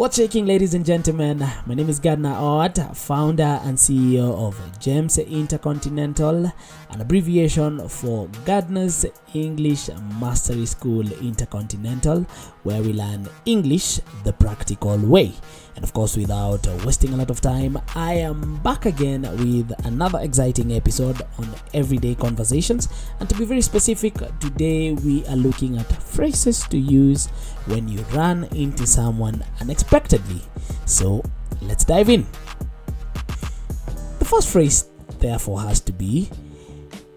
What's shaking, ladies and gentlemen? My name is Gardner Oat, founder and CEO of Gems Intercontinental, an abbreviation for Gardner's English Mastery School Intercontinental, where we learn English the practical way. And of course, without wasting a lot of time, I am back again with another exciting episode on Everyday Conversations. And to be very specific, today we are looking at phrases to use when you run into someone unexpectedly. So let's dive in. The first phrase therefore has to be,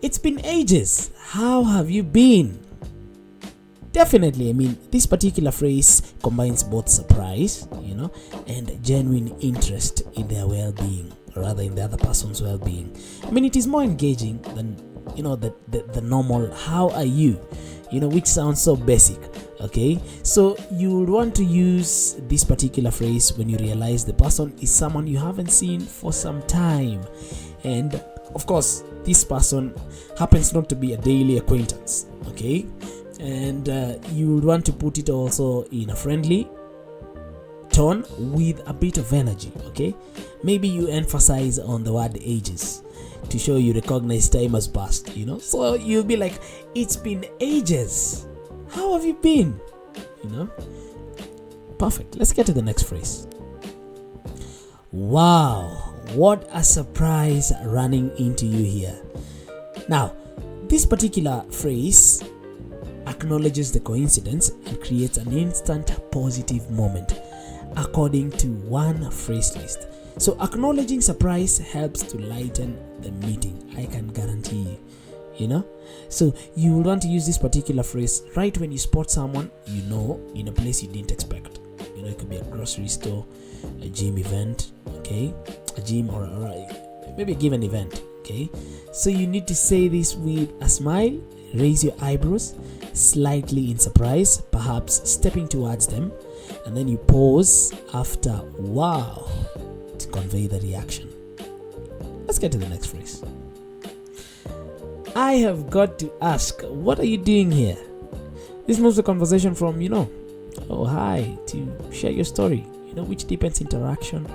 "It's been ages. How have you been?" Definitely, this particular phrase combines both surprise, and genuine interest in their well-being, or rather in the other person's well-being. It is more engaging than, the normal "how are you?" which sounds so basic. Okay, so you would want to use this particular phrase when you realize the person is someone you haven't seen for some time, and of course this person happens not to be a daily acquaintance. Okay, and you would want to put it also in a friendly tone with a bit of energy. Okay, maybe you emphasize on the word ages to show you recognize time has passed. So you'll be like, "It's been ages. How have you been?" Perfect. Let's get to the next phrase. "Wow, what a surprise running into you here." Now, this particular phrase acknowledges the coincidence and creates an instant positive moment, according to one phrase list. So acknowledging surprise helps to lighten the meeting, I can guarantee you. So you will want to use this particular phrase right when you spot someone in a place you didn't expect. It could be a grocery store, a gym event, okay, a gym or maybe a given event. Okay, so you need to say this with a smile, raise your eyebrows slightly in surprise, perhaps stepping towards them, and then you pause after "wow" to convey the reaction. Let's get to the next phrase. "I have got to ask, what are you doing here?" This moves the conversation from, "oh hi" to "share your story," which deepens interaction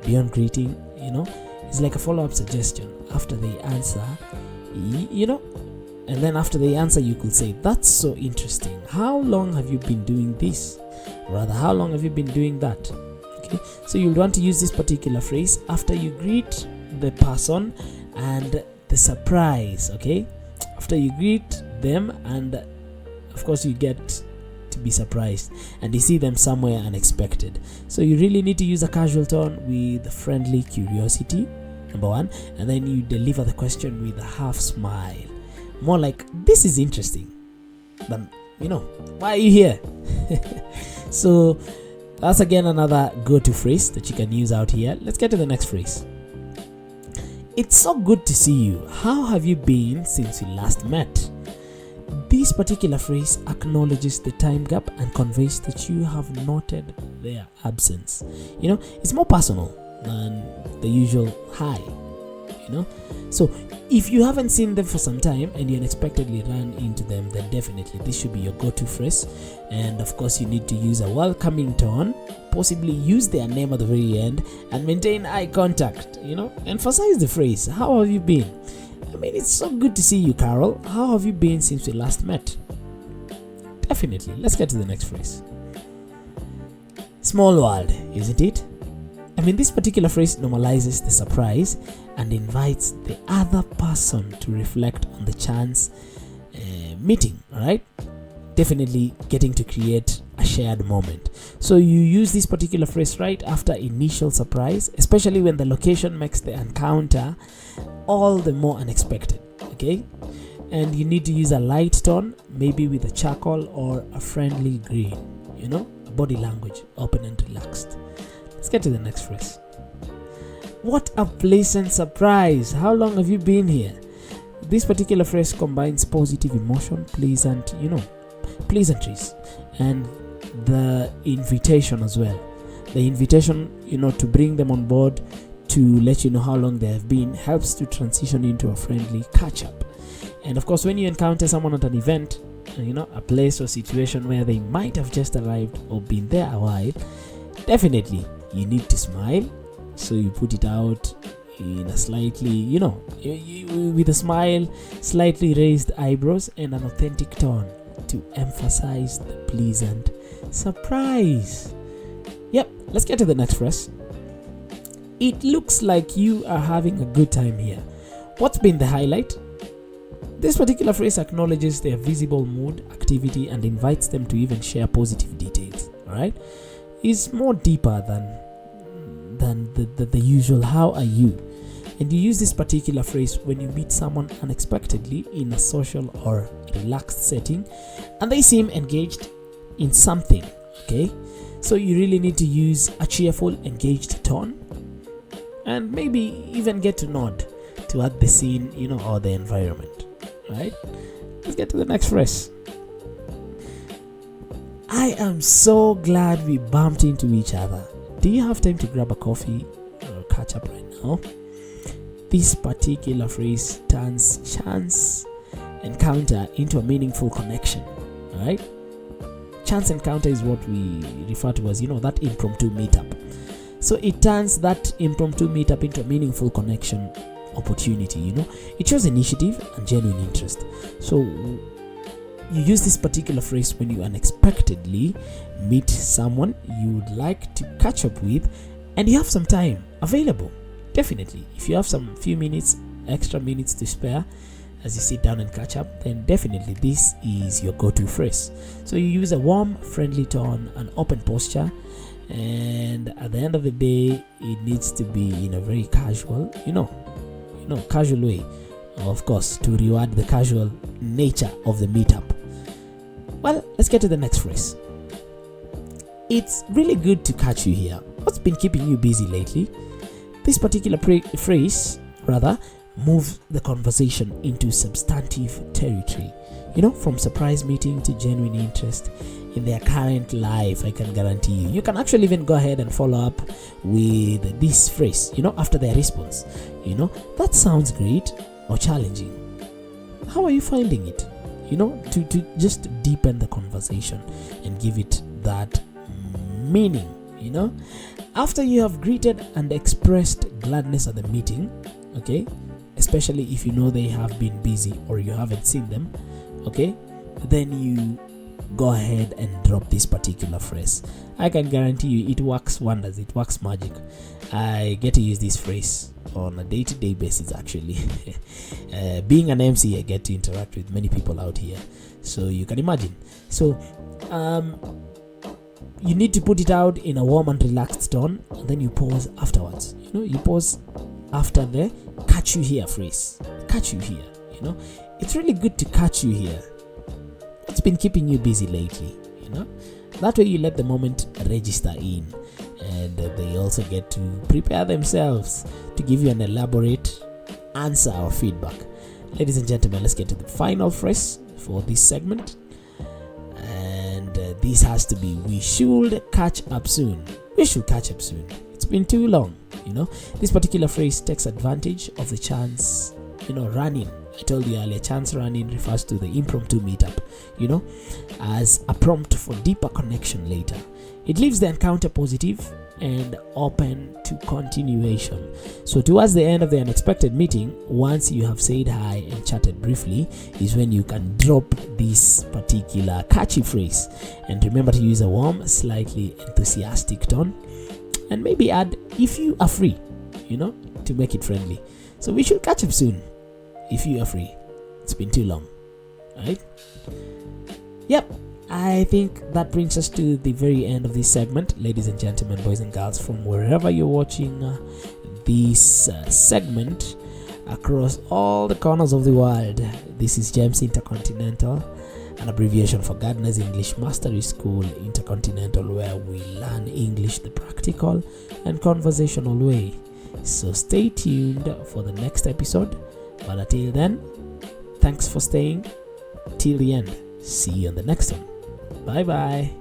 beyond greeting. It's like a follow-up suggestion after they answer, and then after they answer, you could say, "That's so interesting. How long have you been doing this?" Or rather, "How long have you been doing that?" Okay, so you'll want to use this particular phrase after you greet the person and the surprise. Okay, after you greet them and of course you get to be surprised and you see them somewhere unexpected. So you really need to use a casual tone with friendly curiosity, number one, and then you deliver the question with a half smile, more like, "This is interesting," than "why are you here?" So that's again another go-to phrase that you can use out here. Let's get to the next phrase. "It's so good to see you. How have you been since we last met?" This particular phrase acknowledges the time gap and conveys that you have noted their absence. It's more personal than the usual "hi." So if you haven't seen them for some time and you unexpectedly run into them, then definitely this should be your go-to phrase. And of course, you need to use a welcoming tone, possibly use their name at the very end, and maintain eye contact. Emphasize the phrase, "How have you been?" It's so good to see you, Carol. How have you been since we last met? Definitely. Let's get to the next phrase. Small world, isn't it? This particular phrase normalizes the surprise and invites the other person to reflect on the chance meeting, alright? Definitely getting to create a shared moment. So you use this particular phrase right after initial surprise, especially when the location makes the encounter all the more unexpected. Okay, and you need to use a light tone, maybe with a chuckle or a friendly grin. A body language, open and relaxed. Let's get to the next phrase. "What a pleasant surprise. How long have you been here?" This particular phrase combines positive emotion, pleasantries, and the invitation as well. The invitation, to bring them on board, to let you know how long they have been, helps to transition into a friendly catch-up. And of course, when you encounter someone at an event, a place or situation where they might have just arrived or been there a while, definitely you need to smile. So you put it out in a slightly, with a smile, slightly raised eyebrows, and an authentic tone to emphasize the pleasant surprise. Yep, let's get to the next phrase. It looks like you are having a good time here. What's been the highlight? This particular phrase acknowledges their visible mood, activity, and invites them to even share positive details. All right, it's more deeper than the usual "how are you," and you use this particular phrase when you meet someone unexpectedly in a social or relaxed setting, and they seem engaged in something. Okay, so you really need to use a cheerful, engaged tone, and maybe even get to nod to add the scene, or the environment. Right? Let's get to the next phrase. I am so glad we bumped into each other. Do you have time to grab a coffee or catch up right now? This particular phrase turns chance encounter into a meaningful connection. Right? Chance encounter is what we refer to as, that impromptu meetup. So it turns that impromptu meetup into a meaningful connection opportunity. It shows initiative and genuine interest. So you use this particular phrase when you unexpectedly meet someone you would like to catch up with, and you have some time available. Definitely, if you have some few extra minutes to spare as you sit down and catch up, then definitely this is your go-to phrase. So you use a warm, friendly tone, an open posture, and at the end of the day, it needs to be in a very casual, casual way, of course, to reward the casual nature of the meetup. Well, let's get to the next phrase. It's really good to catch you here. What's been keeping you busy lately? This particular phrase, moves the conversation into substantive territory. From surprise meeting to genuine interest in their current life. I can guarantee you. You can actually even go ahead and follow up with this phrase, after their response. That sounds great or challenging. How are you finding it? To just deepen the conversation and give it that meaning. After you have greeted and expressed gladness at the meeting, okay, especially if they have been busy or you haven't seen them, okay, then you go ahead and drop this particular phrase. I can guarantee you it works wonders. It works magic. I get to use this phrase on a day-to-day basis, actually. Being an MC, I get to interact with many people out here, so you can imagine. So you need to put it out in a warm and relaxed tone, and then you pause afterwards. You pause after the catch you here phrase. Catch you here. It's really good to catch you here. What's been keeping you busy lately? That way you let the moment register in, and they also get to prepare themselves to give you an elaborate answer or feedback. Ladies and gentlemen, let's get to the final phrase for this segment, and this has to be: we should catch up soon. We should catch up soon. It's been too long. This particular phrase takes advantage of the chance run-in. I told you earlier, chance run-in refers to the impromptu meetup, as a prompt for deeper connection later. It leaves the encounter positive and open to continuation. So towards the end of the unexpected meeting, once you have said hi and chatted briefly, is when you can drop this particular catchy phrase. And remember to use a warm, slightly enthusiastic tone, and maybe add, if you are free, to make it friendly. So we should catch up soon. If you are free. It's been too long. Right? Yep. I think that brings us to the very end of this segment. Ladies and gentlemen, boys and girls, from wherever you're watching this segment across all the corners of the world, this is James Intercontinental, an abbreviation for Gardner's English Mastery School Intercontinental, where we learn English the practical and conversational way. So stay tuned for the next episode. But until then, thanks for staying till the end. See you on the next one. Bye bye.